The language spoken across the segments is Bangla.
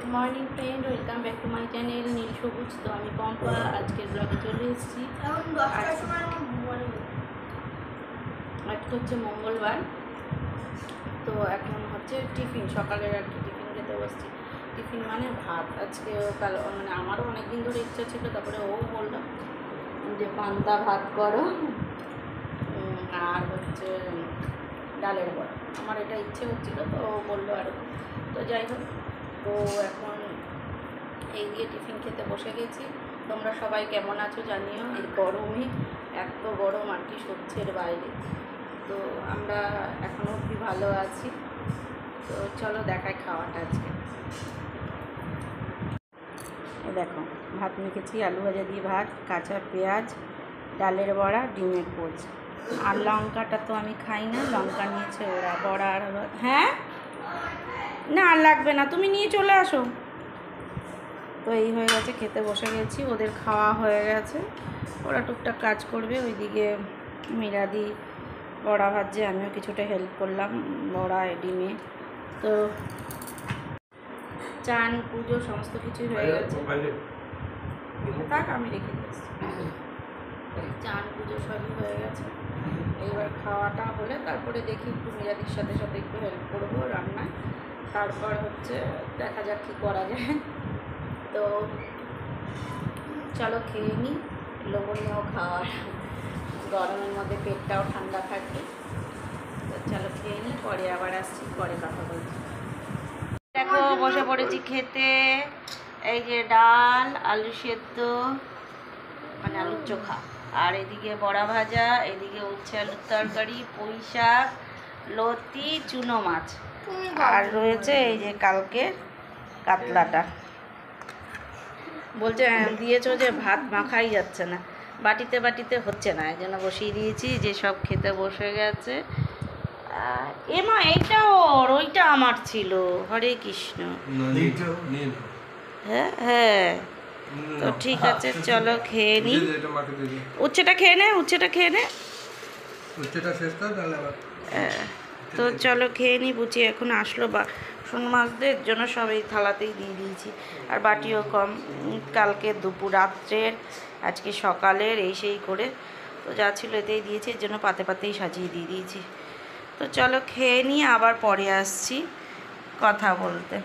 Good morning friend, welcome back to my channel নীল সবুজ। তো আমি পম্পা আজকের ব্লগে চলে এসেছি। আজকে হচ্ছে মঙ্গলবার। তো এখন হচ্ছে টিফিন, সকালের আর কি টিফিন খেতে বসছি। টিফিন মানে ভাত। আজকে কাল মানে আমারও অনেক দিন ধরে ইচ্ছা ছিল, তারপরে ও বললো যে পান্তা ভাত করো আর হচ্ছে ডালের বড়া। আমার এটা ইচ্ছে হচ্ছিলো, তো ও বললো আর তো যাই হোক, তো এখন এই দিয়ে টিফিন খেতে বসে গেছি। তোমরা সবাই কেমন আছো জানিও। এই গরমে, এত গরম আর কি সহ্যের বাইরে। তো আমরা এখনও অবধি ভালো আছি। তো চলো দেখাই খাওয়াটা আজকে। দেখো, ভাত মেখেছি, আলু ভাজা দিয়ে ভাত, কাঁচা পেঁয়াজ, ডালের বড়া, ডিমের পোচ। আর লঙ্কাটা তো আমি খাই না, লঙ্কা নিয়েছে ওরা। বড়া আর হ্যাঁ না, আর লাগবে না, তুমি নিয়ে চলে আসো। তো এই হয়ে গেছে, খেতে বসে গেছি, ওদের খাওয়া হয়ে গেছে, ওরা টুকটাক কাজ করবে। ওইদিকে মিরাদি বড়া ভাজছে, আমিও কিছুটা হেল্প করলাম বড়া ডিমে। তো চান পুজো সমস্ত কিছুই হয়ে গেছে, থাক আমি রেখে দিয়েছি। চান পুজো সবই হয়ে গেছে, এইবার খাওয়াটা হলে তারপরে দেখি একটু মিরাদির সাথে সাথে একটু হেল্প করবো রান্নায়। তারপর হচ্ছে দেখা যাক কী করা যায়। তো চলো খেয়ে নিই, লবণীয় খাওয়ার, গরমের মধ্যে পেটটাও ঠান্ডা থাকবে। তো চলো খেয়ে নিই, পরে আবার আসছি, পরে কথা বলছি। দেখো বসে পড়েছি খেতে। এই যে ডাল, আলু সেদ্ধ মানে আলুর চোখা, আর এদিকে বড়া ভাজা, এদিকে উচ্ছে আলুর তরকারি, পুঁই শাক, লতি, চুনো মাছ, আর রয়েছে এই যে কালকে কাতলাটা। বলছে দিয়েছো যে ভাত মাখাই যাচ্ছে না, বাটিতে বাটিতে হচ্ছে না, এই জন্য বসিয়ে দিয়েছি, যে সব খেতে বসে গেছে। এমা এইটা ওর, ওইটা আমার ছিল। হরে কৃষ্ণ। হ্যাঁ হ্যাঁ, তো ঠিক আছে, চলো খেয়ে নি। উচ্ছেটা খেয়ে নে, উচ্ছেটা খেয়ে নে। তো চলো খেয়ে নি। বুঝি এখন আসলো বাসন মাজদের জন্য, সব এই থালাতেই দিয়ে দিয়েছি, আর বাটিও কম। কালকে দুপুর রাত্রের, আজকে সকালের, এই সেই করে তো যা ছিল এতেই দিয়েছি, এর জন্য পাতে পাতেই সাজিয়ে দিয়ে দিয়েছি। তো চলো খেয়ে নিয়ে আবার পরে আসছি কথা বলতে।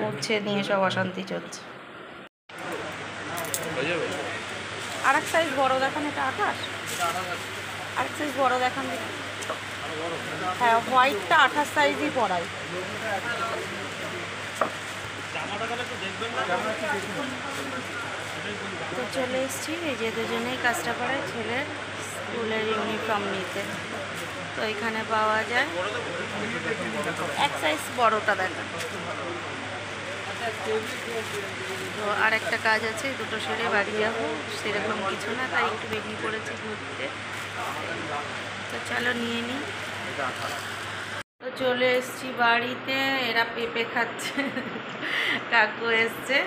উচ্ছে নিয়ে সব অশান্তি চলছে। আর এক সাইজ বড় দেখান, এটা 28, আর এক সাইজ বড় দেখান। হ্যাঁ, হোয়াইটটা 28 সাইজই পড়াই। তো চলে এসেছি, এই যে দুজনেই কাজটা করে ছেলের স্কুলের ইউনিফর্ম নিতে। তো এখানে পাওয়া যায় এক সাইজ বড়টা দেখা। তো আর একটা কাজ আছে, দুটো সেরে বাড়ি যাবো, সেরকম কিছু না, তাই একটু বেরিয়ে পড়েছি ঘুরতে। তো চলো নিয়ে নিই। তো চলে এসেছি বাড়িতে, এরা পেঁপে খাচ্ছে, কাকু এসছে।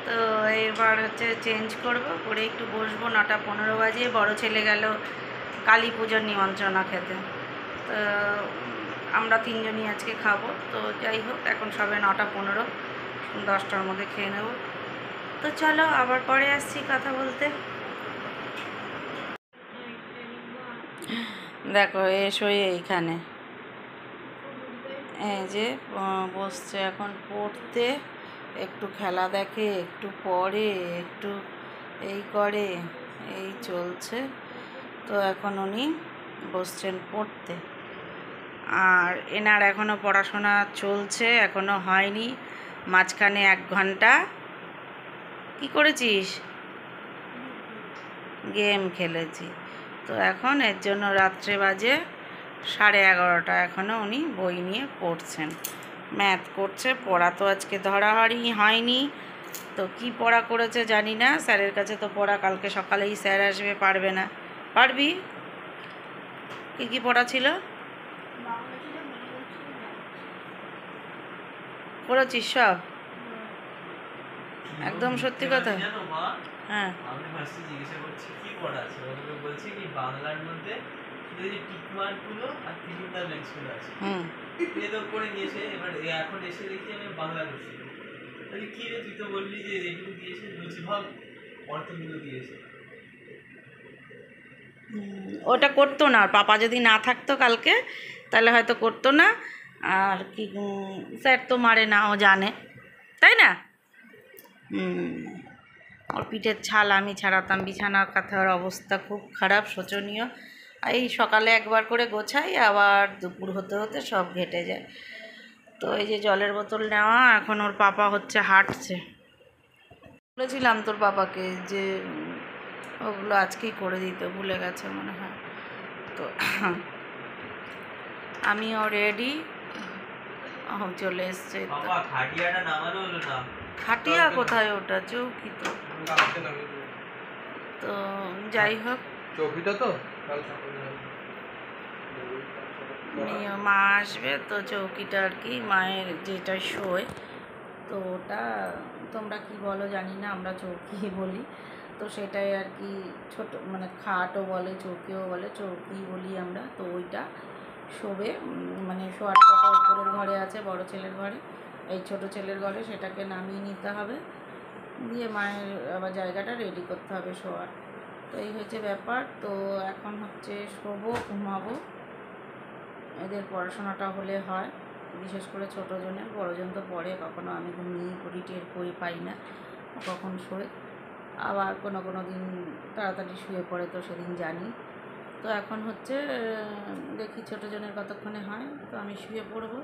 তো এবার হচ্ছে চেঞ্জ করব, করে একটু বসবো। 9:15 বাজে, বড় ছেলে গেল কালী পুজোর নিমন্ত্রণা খেতে। তো আমরা তিনজনই আজকে খাবো। তো যাই হোক, এখন সবে 9:15, 10টার মধ্যে খেয়ে নেব। তো চলো আবার পরে আসছি কথা বলতে। দেখো এসো এইখানে, এই যে বসছে এখন পড়তে, একটু খেলা দেখে, একটু পড়ে, একটু এই করে, এই চলছে। তো এখন উনি বসছেন পড়তে, আর এনার এখনও পড়াশোনা চলছে, এখনও হয়নি। মাঝখানে 1 ঘন্টা কি করেছিস? গেম খেলেছি। তো এখন এর জন্য রাত্রে বাজে 11:30, এখনও উনি বই নিয়ে পড়ছেন, ম্যাথ করছে। পড়া তো আজকে ধরাহারি হয়নি, তো কি পড়া করেছে জানি না। স্যারের কাছে তো পড়া, কালকে সকালেই স্যার আসবে, পারবে না। পারবি? কি কি পড়া ছিল? করেছিস সব? একদম সত্যি কথা। হ্যাঁ, আমি ফার্স্টে জিজ্ঞাসা করছি কি পড়া আছে, ওকে বলছি কি বাংলার মধ্যে কি এই যে টিকমার্কগুলো আর টিকিটার লেন্সগুলো আছে হুম এ তো করে নিয়েছে। এবার এখন এসে দেখি আমি বাংলাদেশে, তাহলে কি রে তুই তো বললি যে এগুলো দিয়েছে লুচিভাগ অর্থগুলো দিয়েছে। ওটা করতো না, আর পাপা যদি না থাকতো কালকে তাহলে হয়তো করতো না। আর কি স্যার তো মারে না, ও জানে, তাই না? ওর পিঠের ছাল আমি ছাড়াতাম, বিছানার কাঁথার অবস্থা খুব খারাপ, শোচনীয়। এই সকালে একবার করে গোছাই, আবার দুপুর হতে হতে সব ঘেটে যায়। তো এই যে জলের বোতল নেওয়া, এখন ওর পাপা হচ্ছে হাঁটছে। বলেছিলাম তোর পাপাকে যে ওগুলো আজকেই করে দিতে, ভুলে গেছে মনে হয়। তো আমিও রেডি, চলে এসছে। বাবা খাটিয়াটা নামানো হলো না। খাটিয়া কোথায়? ওটা চৌকি তো। তো যাই হোক, চৌকিটা তো মা আসবে তো চৌকিটা আর কি মায়ের যেটা শোয়, তো ওটা তোমরা কি বলো জানি না, আমরা চৌকি বলি। তো সেটাই আর কি, ছোট মানে খাটও বলে, চৌকিও বলে, চৌকি বলি আমরা। তো ওইটা শোবে, মানে শোয়ার কথা উপরের ঘরে আছে, বড় ছেলের ঘরে। এই ছোট ছেলের ঘরে সেটাকে নামিয়ে নিতে হবে, দিয়ে মায়ের আবার জায়গাটা রেডি করতে হবে শোয়ার। তো এই হচ্ছে ব্যাপার। তো এখন হচ্ছে শোবো, ঘুমাবো। এদের পড়াশোনাটা হলে হয়, বিশেষ করে ছোটো জনের, বড়জন তো পড়ে, কখনো আমি ঘুমিয়েই পড়ি, টের করি পাই না কখন শোয়। আবার কোনো কোনো দিন তাড়াতাড়ি শুয়ে পড়ে, তো সেদিন জানি। তো এখন হচ্ছে দেখি ছোটো জনের কতক্ষণে হয়, তো আমি শুয়ে পড়বো।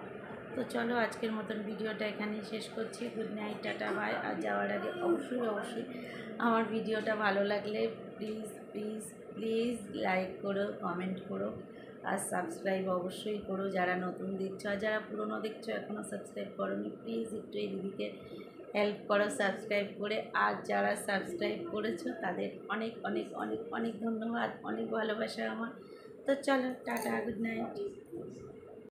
তো চলো আজকের মতন ভিডিওটা এখানেই শেষ করছি। Good night, tata, bye. আর যাওয়ার আগে অবশ্যই আমার ভিডিওটা ভালো লাগলে প্লিজ প্লিজ প্লিজ লাইক করো, কমেন্ট করো, আর সাবস্ক্রাইব অবশ্যই করো যারা নতুন দেখছো। আর যারা পুরনো দেখছো এখনও সাবস্ক্রাইব করোনি, প্লিজ একটু এই দিদিকে হেল্প করো সাবস্ক্রাইব করে। আর যারা সাবস্ক্রাইব করেছো তাদের অনেক অনেক অনেক অনেক ধন্যবাদ, অনেক ভালোবাসা আমার। তো চলো টাটা, গুড নাইট।